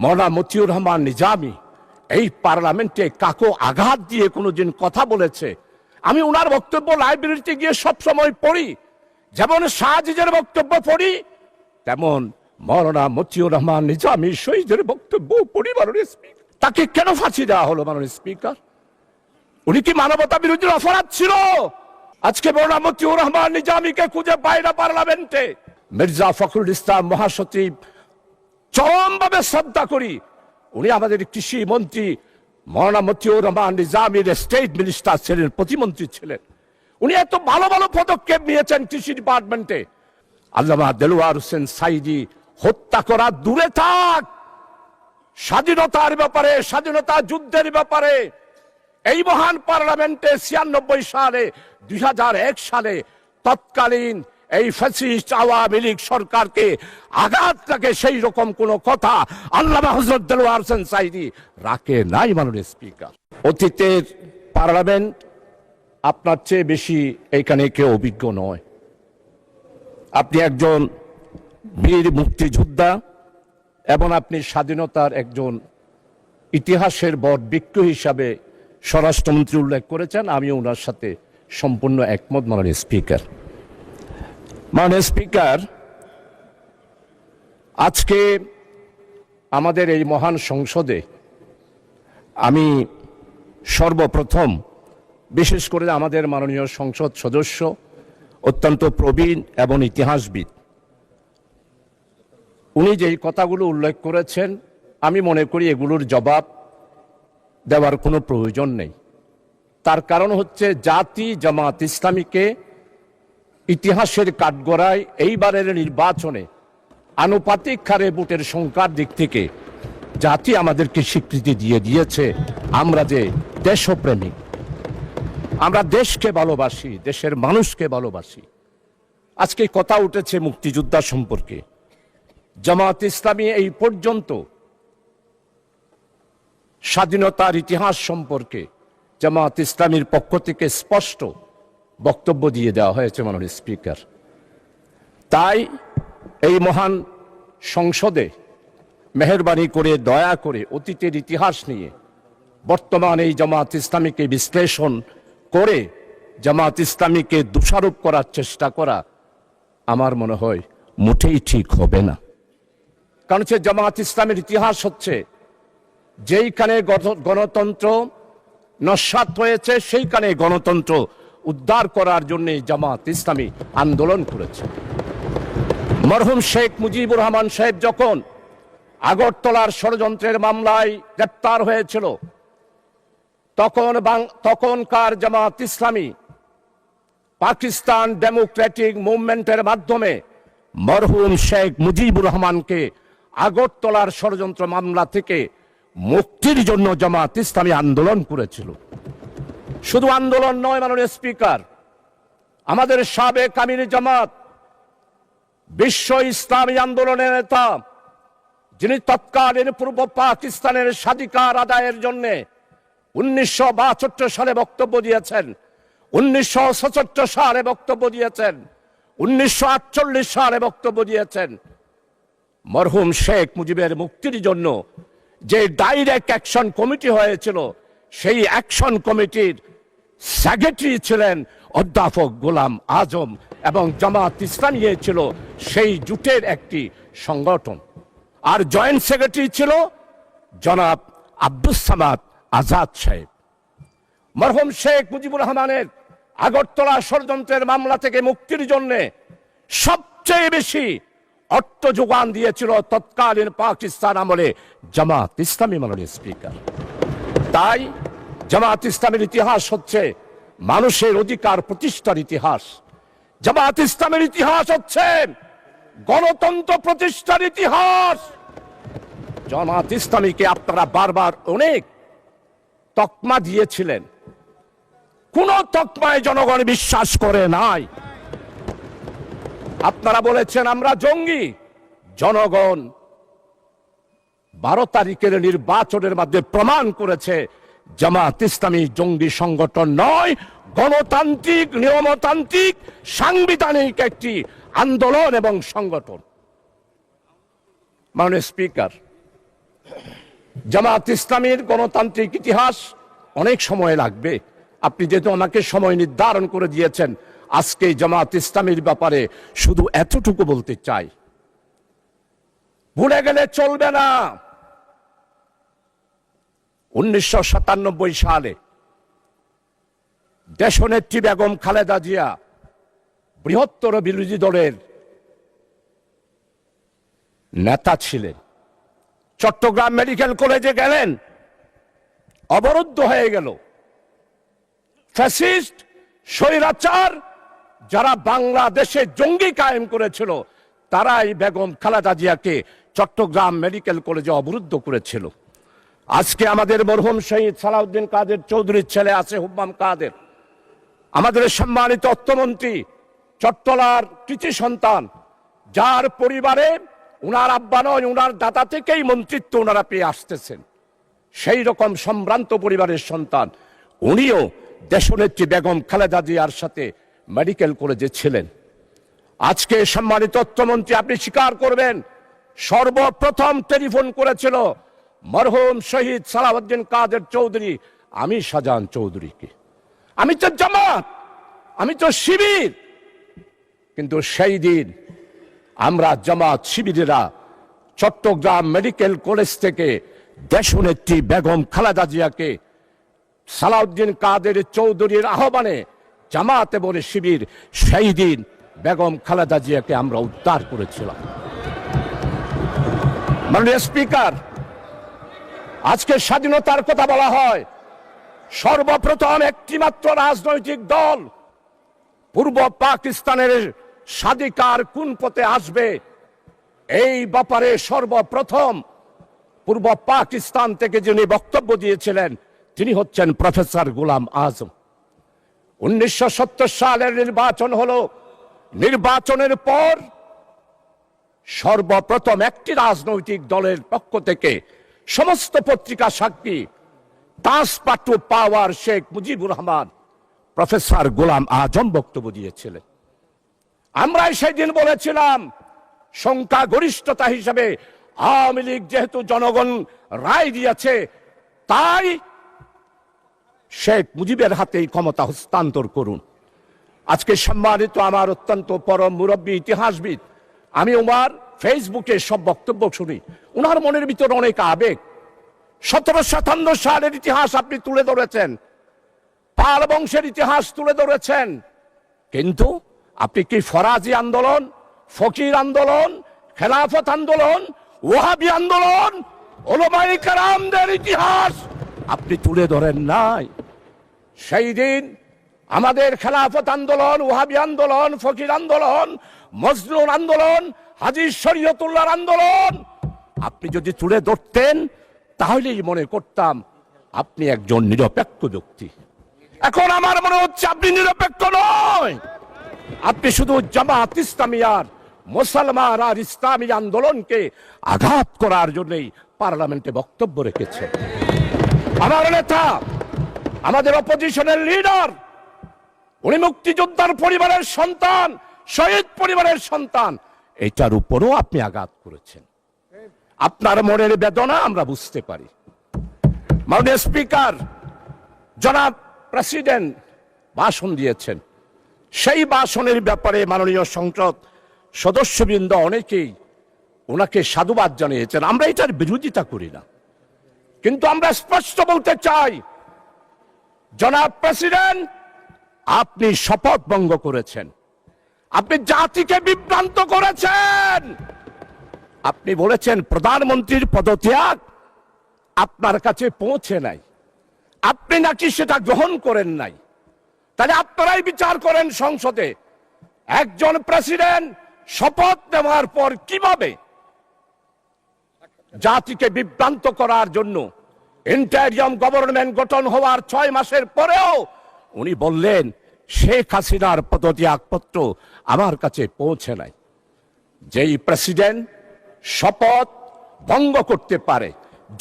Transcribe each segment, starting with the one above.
মওলানা মতিউর রহমান নিজামী এই পার্লামেন্টে কাকো আঘাত দিয়ে কোনোদিন কথা বলেছে? আমি ওনার বক্তব্য লাইব্রেরিতে গিয়ে সব সময় পড়ি, যেমন শাহজিজের বক্তব্য পড়ি, তেমন মওলানা মতিউর রহমান নিজামী শহীদের বক্তব্য পড়ি। মাননীয় স্পিকার, তাকে কেন ফাঁসি দেওয়া হলো? মাননীয় স্পিকার, উনি কি মানবতা বিরোধী অপরাধ ছিল? আজকে মওলানা মতিউর রহমান নিজামীকে খুঁজে পায় না পার্লামেন্টে। মির্জা ফখরুল ইসলাম মহাসচিব, চরমভাবে শ্রদ্ধা করি, উনি আমাদের কৃষি মন্ত্রী। মওলানা মতিউর রহমান নিজামীর স্টেট মিনিস্টার ছিলেন, প্রতিমন্ত্রী ছিলেন। উনি এত ভালো ভালো পদক্ষেপ নিয়েছেন কৃষি ডিপার্টমেন্টে। আল্লামা দেলোয়ার হোসেন সাইদি হত্যা করা দূরে থাক, স্বাধীনতার ব্যাপারে, স্বাধীনতা যুদ্ধের ব্যাপারে এই মহান পার্লামেন্টে 96 সালে, 2001 সালে তৎকালীন এই ফ্যাসিস্ট আওয়ামী লীগ সরকারকে আঘাত লাগে সেই রকম কোন কথা আল্লামা হযরত দেলোয়ার হোসেন সাইদি রাখে নাই। মাননীয় স্পিকার, অতীতের পার্লামেন্ট আপনার চেয়ে বেশি এখানে কেউ অভিজ্ঞ নয়। আপনি একজন বীর মুক্তিযোদ্ধা এবং আপনি স্বাধীনতার একজন ইতিহাসের বট বৃক্ষ হিসাবে স্বরাষ্ট্রমন্ত্রী উল্লেখ করেছেন। আমি ওনার সাথে সম্পূর্ণ একমত। মাননীয় স্পিকার, মাননীয় স্পিকার, আজকে আমাদের এই মহান সংসদে আমি সর্বপ্রথম, বিশেষ করে আমাদের মাননীয় সংসদ সদস্য অত্যন্ত প্রবীণ এবং ইতিহাসবিদ, উনি যেই কথাগুলো উল্লেখ করেছেন, আমি মনে করি এগুলোর জবাব দেওয়ার কোনো প্রয়োজন নেই। তার কারণ হচ্ছে জাতি জামাত ইসলামীকে ইতিহাসের কাঠগড়ায় এইবারের নির্বাচনে আনুপাতিক হারে ভোটের সংখ্যার দিক থেকে জাতি আমাদেরকে স্বীকৃতি দিয়ে দিয়েছে আমরা যে দেশপ্রেমিক, আমরা দেশকে ভালোবাসি, দেশের মানুষকে ভালোবাসি। আজকে কথা উঠেছে মুক্তিযোদ্ধা সম্পর্কে। জামাত ইসলামী এই পর্যন্ত স্বাধীনতার ইতিহাস সম্পর্কে জামাত ইসলামীর পক্ষ থেকে স্পষ্ট বক্তব্য দিয়ে দেওয়া হয়েছে। মাননীয় স্পিকার, তাই এই মহান সংসদে মেহেরবানি করে, দয়া করে অতীতের ইতিহাস নিয়ে বর্তমান এই জামাত ইসলামীকে বিশ্লেষণ করে জামাত ইসলামীকে দোষারোপ করার চেষ্টা করা আমার মনে হয় মোটেই ঠিক হবে না। কারণ হচ্ছে জামাত ইসলামের ইতিহাস হচ্ছে যেইখানে গণতন্ত্র নস্যাৎ হয়েছে সেইখানে গণতন্ত্র উদ্ধার করার জন্য জামাত ইসলামী আন্দোলন করেছে। মরহুম শেখ মুজিবুর রহমান সাহেব যখন আগরতলার ষড়যন্ত্রের মামলায় গ্রেপ্তার হয়েছিল, তখনকার জামাত ইসলামী পাকিস্তান ডেমোক্রেটিক মুভমেন্টের মাধ্যমে মরহুম শেখ মুজিবুর রহমানকে আগরতলার ষড়যন্ত্র মামলা থেকে মুক্তির জন্য জামাত ইসলামী আন্দোলন করেছিল। শুধু আন্দোলন নয় মাননীয় স্পিকার, আমাদের সাবেক আমির জামাত, বিশ্ব ইসলামী আন্দোলনের নেতা, যিনি তৎকালীন পূর্ব পাকিস্তানের স্বাধিকার আদায়ের জন্য 1962 সালে বক্তব্য দিয়েছেন, 1967 সালে বক্তব্য দিয়েছেন, 1948 সালে বক্তব্য দিয়েছেন। মরহুম শেখ মুজিবের মুক্তির জন্য যে ডাইরেক্ট অ্যাকশন কমিটি হয়েছিল, সেই অ্যাকশন কমিটির সেক্রেটারি ছিলেন অধ্যাপক গোলাম আজম এবং জামাত ইসলামী ছিল সেই জোটের একটি সংগঠন। আর জয়েন্ট সেক্রেটারি ছিল জনাব আব্দুস সামাদ আজাদ সাহেব। মরহুম শেখ মুজিবুর রহমানের আগরতলা ষড়যন্ত্রের মামলা থেকে মুক্তির জন্য সবচেয়ে বেশি অর্থ যোগান দিয়েছিল তৎকালীন পাকিস্তান আমলে জামাত ইসলামী। মাননীয় স্পিকার, তাই জামাত ইসলামের ইতিহাস হচ্ছে মানুষের অধিকার প্রতিষ্ঠার ইতিহাস। জামাত ইসলামের ইতিহাস হচ্ছে গণতন্ত্র প্রতিষ্ঠার ইতিহাস। জামাত ইসলামীকে আপনারা বারবার অনেক তকমা দিয়েছিলেন, কোন তকমায় জনগণ বিশ্বাস করে নাই। আপনারা বলেছেন আমরা জঙ্গি। জনগণ 12 তারিখের নির্বাচনের মাধ্যমে প্রমাণ করেছে জামাত ইসলামী জঙ্গি সংগঠন নয়, গণতান্ত্রিক, নিয়মতান্ত্রিক, সাংবিধানিক একটি আন্দোলন এবং সংগঠন। মাননীয় স্পিকার, জামাত ইসলামীর গণতান্ত্রিক ইতিহাস অনেক সময় লাগবে। আপনি যেহেতু আমাকে সময় নির্ধারণ করে দিয়েছেন, আজকে জামাত ইসলামীর ব্যাপারে শুধু এতটুকু বলতে চাই, ভুলে গেলে চলবে না। 1997 সালে দেশনেত্রী বেগম খালেদা জিয়া বৃহত্তর বিরোধী দলের নেতা ছিলেন। চট্টগ্রাম মেডিকেল কলেজে গেলেন, অবরুদ্ধ হয়ে গেল। ফ্যাসিস্ট স্বৈরাচার যারা বাংলাদেশে জঙ্গি কায়েম করেছিল, তারাই বেগম খালেদা জিয়াকে চট্টগ্রাম মেডিকেল কলেজে অবরুদ্ধ করেছিল। আজকে আমাদের মরহুম শহীদ সালাউদ্দিন কাদের চৌধুরীর ছেলে আছে হুম্মাম কাদের, আমাদের সম্মানিত অর্থমন্ত্রী, চট্টলার কৃতি সন্তান, যার পরিবারে উনার আব্বা নয়, উনার দাদা থেকেই মন্ত্রিত্ব ওনারা পেয়ে আসতেছেন, সেই রকম সম্ভ্রান্ত পরিবারের সন্তান উনিও দেশনেত্রী বেগম খালেদা জিয়ার সাথে মেডিকেল কলেজে ছিলেন। আজকে সম্মানিত অর্থমন্ত্রী, আপনি স্বীকার করবেন, সর্বপ্রথম টেলিফোন করেছিল মরহুম শহীদ সালাউদ্দিন কাদের চৌধুরী আমি শাহজাহান চৌধুরীকে। আমি তো জামাত, আমি তো শিবির, কিন্তু সেই দিন আমরা জামাত শিবিরেরা চট্টগ্রাম মেডিকেল কলেজ থেকে দেশনেত্রী বেগম খালেদা জিয়াকে সালাউদ্দিন কাদের চৌধুরীর আহ্বানে জামাতে বলে শিবির, সেই দিন বেগম খালেদা জিয়াকে আমরা উদ্ধার করেছিলাম। মাননীয় স্পিকার, আজকে স্বাধীনতার কথা বলা হয়, সর্বপ্রথম একটি মাত্র রাজনৈতিক দল পূর্ব পাকিস্তানের স্বাধিকার কোন পথে আসবে, এই ব্যাপারে সর্বপ্রথম পূর্ব পাকিস্তান থেকে যিনি বক্তব্য দিয়েছিলেন তিনি হচ্ছেন প্রফেসর গোলাম আজম। 1970 সালের নির্বাচন হলো, নির্বাচনের পর সর্বপ্রথম একটি রাজনৈতিক দলের পক্ষ থেকে সমস্ত পত্রিকা সাক্ষী, তাসপাটু পাওয়ার শেখ মুজিবুর রহমান প্রফেসর গোলাম আজম বক্তব্য দিয়েছিলেন। আমরাই সেই দিন বলেছিলাম সংখ্যাগরিষ্ঠতা হিসেবে আওয়ামী লীগ যেহেতু জনগণ রায় দিয়েছে, তাই শেখ মুজিবের হাতেই ক্ষমতা হস্তান্তর করুন। আজকে সম্মানিত আমার অত্যন্ত পরম মুরব্বী ইতিহাসবিদ, আমি ওনার ফেসবুকে সব বক্তব্য শুনি, ওনার মনের ভিতরে অনেক আবেগ। 1757 সালের ইতিহাস আপনি তুলে ধরেছেন, পাল বংশের ইতিহাস তুলে ধরেছেন, কিন্তু আপনি কি ফরাজি আন্দোলন, ফকির আন্দোলন, খেলাফত আন্দোলন, ওয়াহাবি আন্দোলন, ওলামায়ে কেরামদের ইতিহাস আপনি তুলে ধরেন নাই? সেই দিন আমাদের খেলাফত আন্দোলন, ওয়াহাবি আন্দোলন, ফকির আন্দোলন, মজলুম আন্দোলন, হাজী শরীয়তুল্লাহর আন্দোলন আপনি যদি তুলে ধরতেন, তাহলেই মনে করতাম আপনি একজন নিরপেক্ষ ব্যক্তি। এখন আমার মনে হচ্ছে আপনি নিরপেক্ষ নয়, আপনি শুধু জামাত ইসলামী আর মুসলমান আর ইসলামী আন্দোলনকে আঘাত করার জন্যই পার্লামেন্টে বক্তব্য রেখেছেন। আমার নেতা, আমাদের অপোজিশনের লিডার, উনি মুক্তিযোদ্ধার পরিবারের সন্তান, শহীদ পরিবারের সন্তান, এটার উপরও আপনি আঘাত করেছেন। আপনার মনের বেদনা আমরা বুঝতে পারি। মাননীয় স্পিকার, জনাব প্রেসিডেন্ট ভাষণ দিয়েছেন, সেই ভাষণের ব্যাপারে মাননীয় সংসদ সদস্যবৃন্দ অনেকেই ওনাকে সাধুবাদ জানিয়েছেন। আমরা এটার বিরোধিতা করি না, কিন্তু আমরা স্পষ্ট বলতে চাই, জনাব প্রেসিডেন্ট, আপনি শপথ ভঙ্গ করেছেন, আপনি জাতিকে বিভ্রান্ত করেছেন। আপনি বলেছেন প্রধানমন্ত্রীর পদত্যাগ আপনার কাছে পৌঁছে নাই, আপনি নাকি সেটা গ্রহণ করেন নাই। তাহলে আপনারাই বিচার করেন সংসদে, একজন প্রেসিডেন্ট শপথ নেওয়ার পর কিভাবে জাতিকে বিভ্রান্ত করার জন্য ইন্টারিয়াম গভর্নমেন্ট গঠন হওয়ার 6 মাসের পরেও উনি বললেন শেখ হাসিনার পদত্যাগপত্র আমার কাছে পৌঁছে নাই। যেই প্রেসিডেন্ট শপথ ভঙ্গ করতে পারে,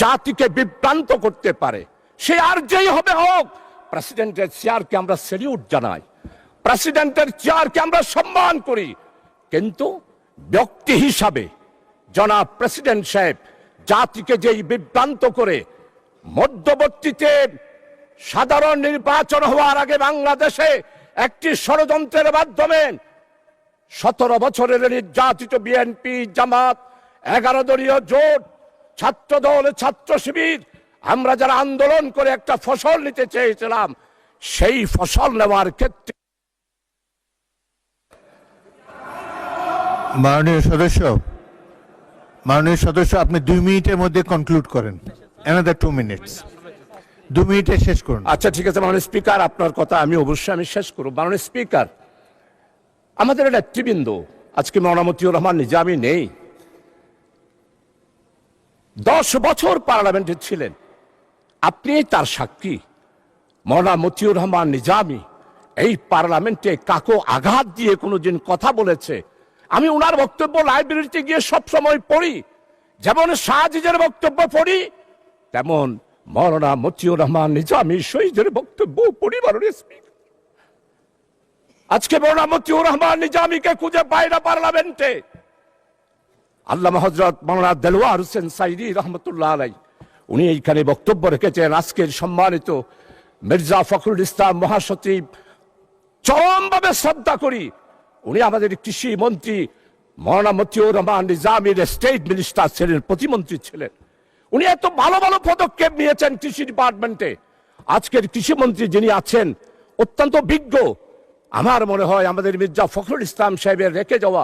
জাতিকে বিভ্রান্ত করতে পারে, সে আর যেই হবে হোক, প্রেসিডেন্টের চেয়ারকে আমরা স্যালিউট জানাই, প্রেসিডেন্টের চেয়ারকে আমরা সম্মান করি, কিন্তু ব্যক্তি হিসাবে জনাব প্রেসিডেন্ট সাহেব জাতিকে যেই বিভ্রান্ত করে মধ্যবর্তীতে সাধারণ নির্বাচন হওয়ার আগে বাংলাদেশে একটি ষড়যন্ত্রের মাধ্যমে 17 বছরের নির্যাতিত বিএনপি, জামাত, 11 দলীয় জোট, ছাত্রদল, ছাত্র শিবির, আমরা যারা আন্দোলন করে একটা ফসল নিতে চেয়েছিলাম, সেই ফসল নেওয়ার ক্ষেত্রে মাননীয় সদস্য আপনি 2 মিনিটের মধ্যে কনক্লুড করেন। অ্যানাদার 2 মিনিটস, 2 মিনিটে শেষ করুন। আচ্ছা ঠিক আছে মাননীয় স্পিকার, আপনার কথা আমি অবশ্যই শেষ করব। মাননীয় স্পিকার, আমাদের নেতৃবৃন্দ আজকে মওলানা মতিউর রহমান নিজামী নেই, 10 বছর পার্লামেন্টে ছিলেন, আপনি তার সাক্ষী। মওলানা মতিউর রহমান নিজামী এই পার্লামেন্টে কাকো আঘাত দিয়ে কোনোদিন কথা বলেছে? আমি উনার বক্তব্য লাইব্রেরিতে গিয়ে সব সময় পড়ি, যেমন শাহজিজের বক্তব্য পড়ি, তেমন মওলানা মতিউর রহমান নিজামী শহীদের বক্তব্য পড়ি। মাননীয় স্পিকার, আজকে মওলানা মতিউর রহমান নিজামীকে খুঁজে পায় না পার্লামেন্টে। আল্লামা হযরত মওলানা দেলওয়ার হোসেন সাইদি রহমতুল্লাহ আলাইহি উনি এইখানে বক্তব্য রেখেছেন। আজকের সম্মানিত মির্জা ফখরুল ইসলাম মহাসচিব, চরমভাবে শ্রদ্ধা করি, উনি আমাদের কৃষি মন্ত্রী মওলানা মতিউর রহমান নিজামীর স্টেট মিনিস্টার ছিলেন, প্রতিমন্ত্রী ছিলেন। উনি এত ভালো ভালো পদক্ষেপ নিয়েছেন কৃষি ডিপার্টমেন্টে। আজকের কৃষিমন্ত্রী যিনি আছেন অত্যন্ত বিজ্ঞ। আমার মনে হয় আমাদের মির্জা ফখরুল ইসলাম সাহেবের রেখে যাওয়া,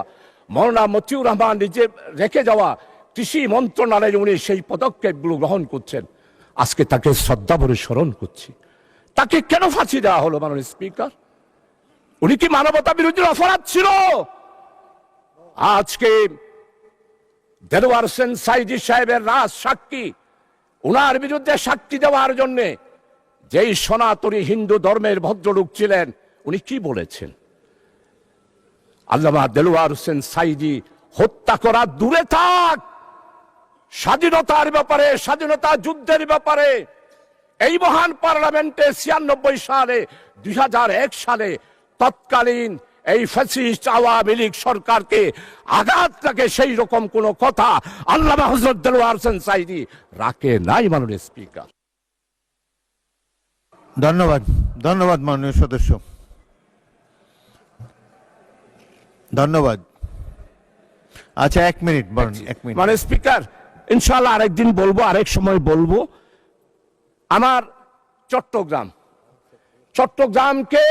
মওলানা মতিউর রহমান নিজে রেখে যাওয়া কৃষি মন্ত্রণালয়ে উনি সেই পদক্ষেপগুলো গ্রহণ করছেন। আজকে তাকে শ্রদ্ধা ভরে স্মরণ করছি। তাকে কেন ফাঁসি দেওয়া হলো মাননীয় স্পিকার? উনি কি মানবতা বিরোধী অপরাধ ছিল? আজকে দেলওয়ার হোসেন সাইদি সাহেবের রাজ সাক্ষী, উনার বিরুদ্ধে সাক্ষী দেওয়ার জন্যে যেই সনাতনী হিন্দু ধর্মের ভদ্রলোক ছিলেন, উনি কি বলেছেন? আল্লামা দেলওয়ার হোসেন সাইদি হত্যা করা দূরে থাক, স্বাধীনতার ব্যাপারে, স্বাধীনতা যুদ্ধের ব্যাপারে এই মহান পার্লামেন্টে 96 সালে, 2001 সালে তৎকালীন এই ফ্যাসিস্ট আওয়ামী লীগ সরকারকে আঘাত লাগে সেই রকম কোন কথা আল্লামা হযরত দেলওয়ার হোসেন সাইদি রাখে নাই। মাননীয় স্পিকার, ধন্যবাদ, ধন্যবাদ মাননীয় সদস্য, ধন্যবাদ। আচ্ছা 1 মিনিট বলুন, 1 মিনিট। মানে স্পিকার, ইনশাআল্লাহ আরেকদিন বলবো, আরেক সময় বলবো। আমার চট্টগ্রামকে